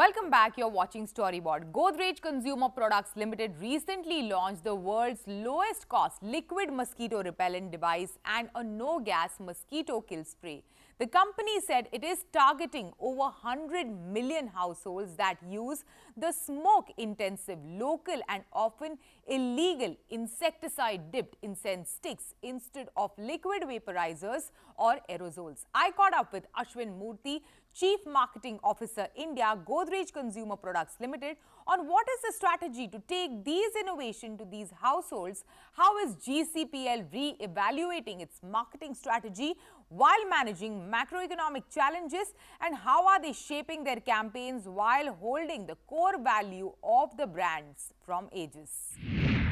Welcome back. You're watching Storyboard. Godrej Consumer Products Limited recently launched the world's lowest cost liquid mosquito repellent device and a no-gas mosquito kill spray. The company said it is targeting over 100 million households that use the smoke-intensive, local and often illegal insecticide-dipped incense sticks instead of liquid vaporizers or aerosols. I caught up with Ashwin Moorthy, Chief Marketing Officer, India, Godrej Consumer Products Limited, on what is the strategy to take these innovations to these households, how is GCPL re-evaluating its marketing strategy while managing macroeconomic challenges, and how are they shaping their campaigns while holding the core value of the brands from ages.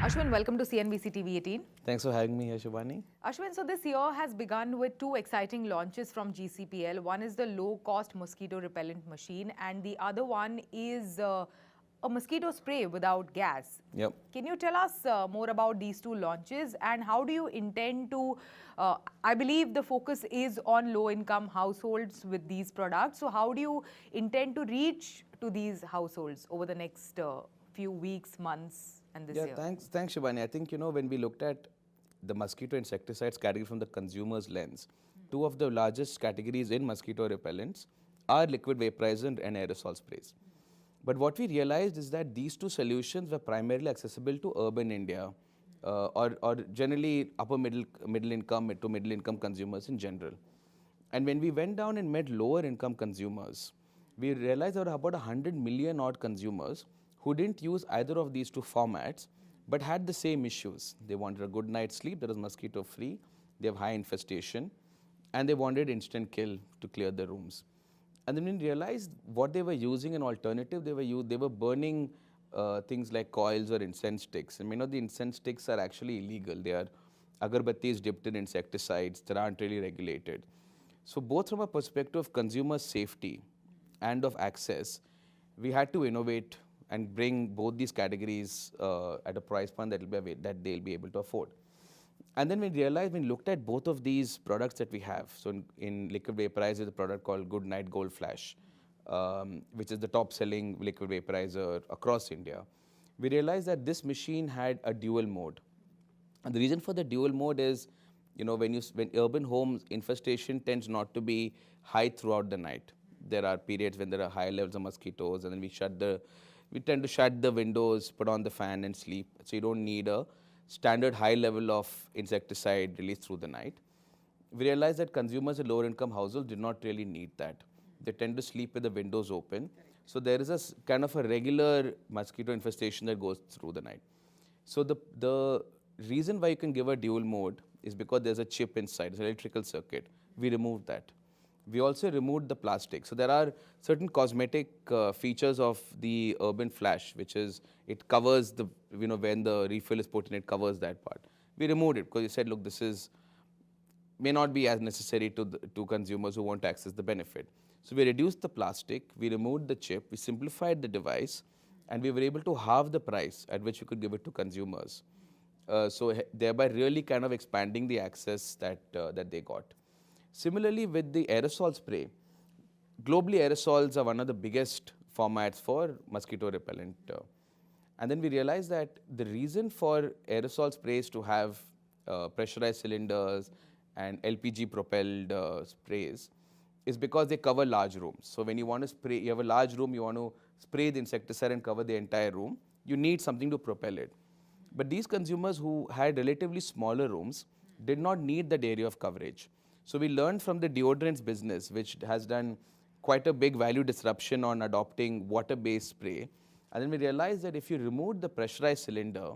Ashwin, welcome to CNBC TV18. Thanks for having me here, Shubhani. Ashwin, so this year has begun with two exciting launches from GCPL. One is the low-cost mosquito repellent machine, and the other one is a mosquito spray without gas. Yep. Can you tell us more about these two launches, and how do you intend to, I believe the focus is on low-income households with these products. So how do you intend to reach to these households over the next few weeks, months, and this year? Thanks, Shubhani. I think, when we looked at the mosquito insecticides category from the consumer's lens, two of the largest categories in mosquito repellents are liquid vaporizer and aerosol sprays. But what we realized is that these two solutions were primarily accessible to urban India or generally upper middle income to middle income consumers in general. And when we went down and met lower income consumers, we realized there were about 100 million odd consumers who didn't use either of these two formats but had the same issues. They wanted a good night's sleep that was mosquito free, they have high infestation, and they wanted instant kill to clear the rooms. And then we realized what they were using an alternative, they were burning things like coils or incense sticks. And the incense sticks are actually illegal. They are agarbattis dipped in insecticides that aren't really regulated. So both from a perspective of consumer safety and of access, we had to innovate and bring both these categories at a price point that they'll be able to afford. And then we realized, when we looked at both of these products that we have, so in liquid vaporizer, is a product called Good Night Gold Flash, which is the top selling liquid vaporizer across India. We realized that this machine had a dual mode. And the reason for the dual mode is, when urban homes, infestation tends not to be high throughout the night. There are periods when there are high levels of mosquitoes, and then we tend to shut the windows, put on the fan and sleep. So you don't need a standard high level of insecticide released through the night. We realized that consumers in lower income households did not really need that. They tend to sleep with the windows open. So there is a kind of a regular mosquito infestation that goes through the night. So the reason why you can give a dual mode is because there's a chip inside, it's an electrical circuit. We removed that. We also removed the plastic. So there are certain cosmetic features of the Urban Flash, which is it covers the, when the refill is put in, it covers that part. We removed it because we said, look, this may not be as necessary to consumers who want to access the benefit. So we reduced the plastic, we removed the chip, we simplified the device, and we were able to halve the price at which we could give it to consumers. So thereby really kind of expanding the access that they got. Similarly, with the aerosol spray, globally aerosols are one of the biggest formats for mosquito repellent. And then we realized that the reason for aerosol sprays to have pressurized cylinders and LPG propelled sprays is because they cover large rooms. So when you want to spray, you have a large room, you want to spray the insecticide and cover the entire room, you need something to propel it. But these consumers who had relatively smaller rooms did not need that area of coverage. So we learned from the deodorants business, which has done quite a big value disruption on adopting water-based spray. And then we realized that if you remove the pressurized cylinder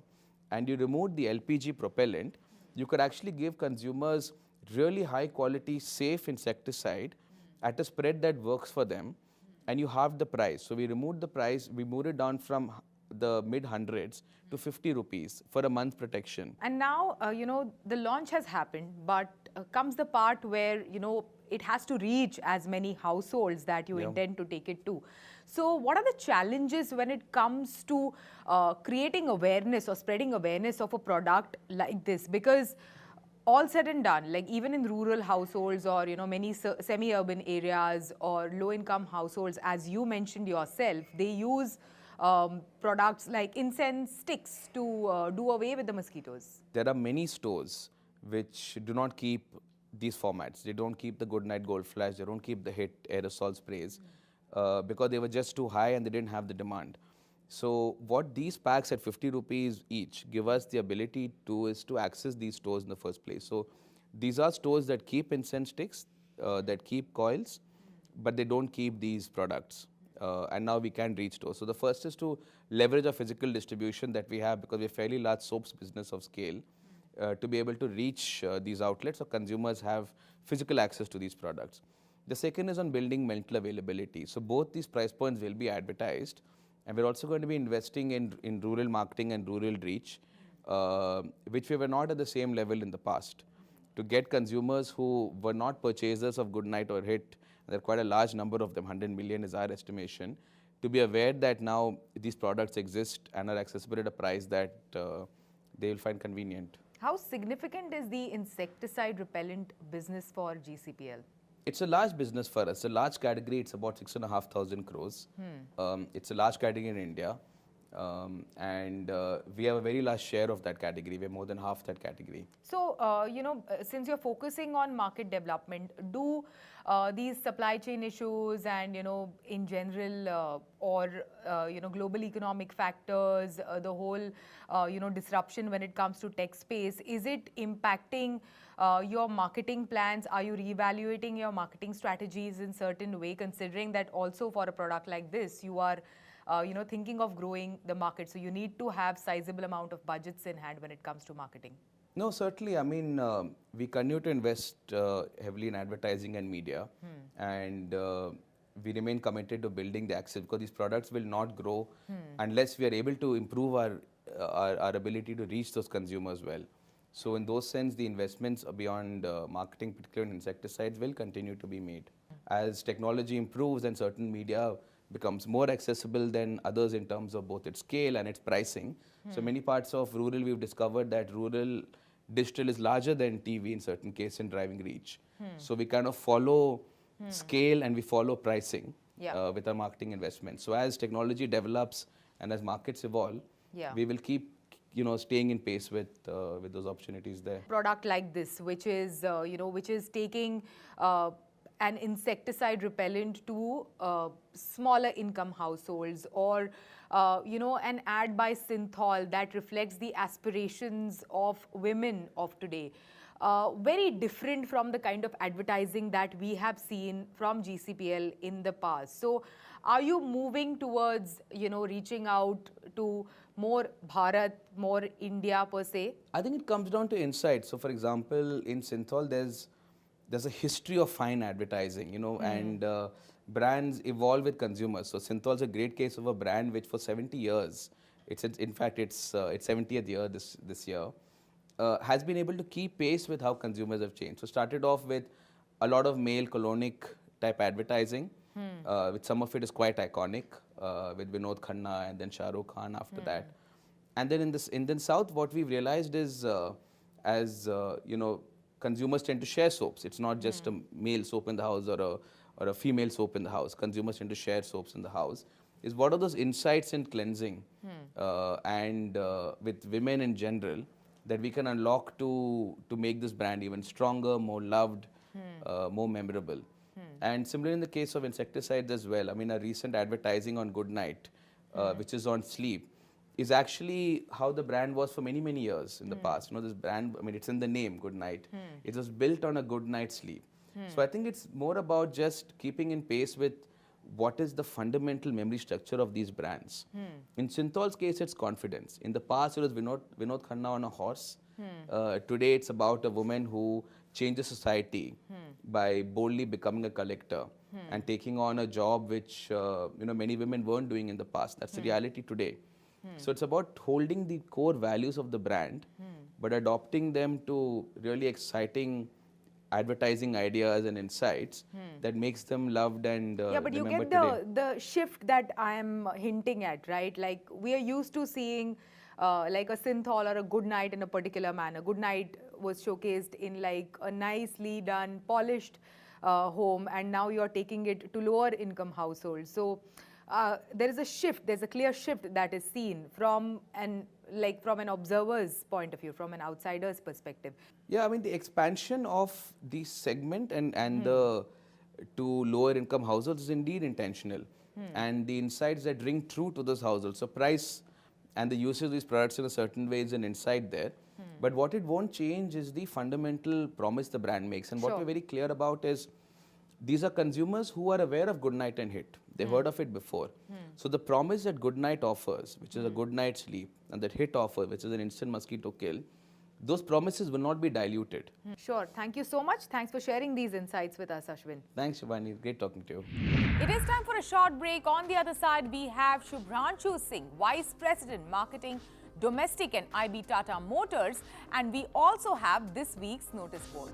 and you remove the LPG propellant, you could actually give consumers really high quality, safe insecticide at a spread that works for them, and you halved the price. So we removed the price, we moved it down from the mid-hundreds to 50 rupees for a month protection. And now, the launch has happened, but comes the part where, it has to reach as many households that you intend to take it to. So what are the challenges when it comes to creating awareness or spreading awareness of a product like this? Because all said and done, like even in rural households or, you know, many semi-urban areas or low-income households, as you mentioned yourself, they use products like incense sticks to do away with the mosquitoes. There are many stores which do not keep these formats. They don't keep the Goodnight Gold Flash, they don't keep the hit aerosol sprays because they were just too high and they didn't have the demand. So what these packs at 50 rupees each give us the ability to is to access these stores in the first place. So these are stores that keep incense sticks, that keep coils, but they don't keep these products. And now we can reach stores. So the first is to leverage our physical distribution that we have, because we're a fairly large soaps business of scale, to be able to reach these outlets so consumers have physical access to these products. The second is on building mental availability. So both these price points will be advertised, and we're also going to be investing in rural marketing and rural reach, which we were not at the same level in the past, to get consumers who were not purchasers of Goodnight or Hit. There are quite a large number of them, 100 million is our estimation, to be aware that now these products exist and are accessible at a price that they will find convenient. How significant is the insecticide repellent business for GCPL? It's a large business for us. It's a large category. It's about 6,500 crores. It's a large category in India. And we have a very large share of that category. We're more than half that category. So, you know, since you're focusing on market development, do these supply chain issues and, you know, in general you know, global economic factors, the whole, you know, disruption when it comes to tech space, is it impacting your marketing plans? Are you reevaluating your marketing strategies in certain way, considering that also for a product like this, you are you know, thinking of growing the market, so you need to have sizable amount of budgets in hand when it comes to marketing? No, certainly. I mean, we continue to invest heavily in advertising and media, and we remain committed to building the access, because these products will not grow unless we are able to improve our ability to reach those consumers well. So in those sense, the investments beyond marketing, particularly in insecticides, will continue to be made. As technology improves and certain media becomes more accessible than others in terms of both its scale and its pricing. So many parts of rural, we've discovered that rural digital is larger than TV in certain cases in driving reach. So we kind of follow scale and we follow pricing with our marketing investments. So as technology develops and as markets evolve, we will keep, you know, staying in pace with those opportunities there. Product like this, which is you know, which is taking an insecticide repellent to smaller income households, or you know, an ad by Synthol that reflects the aspirations of women of today. Very different from the kind of advertising that we have seen from GCPL in the past. So are you moving towards, you know, reaching out to more Bharat, more India per se? I think it comes down to insight. So for example, in Synthol, there's a history of fine advertising, you know, and brands evolve with consumers. So Synthol is a great case of a brand which for 70 years, in fact its 70th year this year, has been able to keep pace with how consumers have changed. So started off with a lot of male colonic type advertising, which some of it is quite iconic, with Vinod Khanna and then Shah Rukh Khan after that. And then in the South, what we've realized is, you know, consumers tend to share soaps. It's not just a male soap in the house or a female soap in the house. Consumers tend to share soaps in the house. Is what are those insights in cleansing and with women in general that we can unlock to make this brand even stronger, more loved, more memorable. And similarly in the case of insecticides as well. I mean, a recent advertising on Goodnight, which is on sleep, is actually how the brand was for many, many years in the past. You know, this brand, I mean, it's in the name, Goodnight. It was built on a good night's sleep. So I think it's more about just keeping in pace with what is the fundamental memory structure of these brands. In Synthol's case, it's confidence. In the past, it was Vinod Khanna on a horse. Today, it's about a woman who changes society by boldly becoming a collector and taking on a job which you know, many women weren't doing in the past. That's the reality today. So it's about holding the core values of the brand, but adopting them to really exciting advertising ideas and insights that makes them loved and yeah, but you get the shift that I am hinting at, right? Like we are used to seeing like a Synthol or a Goodnight in a particular manner. Goodnight was showcased in like a nicely done, polished home, and now you're taking it to lower income households. So there is a shift, there's a clear shift that is seen from an observer's point of view, from an outsider's perspective. Yeah, I mean, the expansion of the segment and the to lower income households is indeed intentional. And the insights that ring true to those households. So price and the usage of these products in a certain way is an insight there. But what it won't change is the fundamental promise the brand makes. And what we're very clear about is these are consumers who are aware of Goodnight and Hit. They've heard of it before. So the promise that Goodnight offers, which is a good night's sleep, and that Hit offers, which is an instant mosquito kill, those promises will not be diluted. Sure. Thank you so much. Thanks for sharing these insights with us, Ashwin. Thanks, Shivani. Great talking to you. It is time for a short break. On the other side, we have Shubhranshu Singh, Vice President, Marketing, Domestic and IB Tata Motors. And we also have this week's notice board.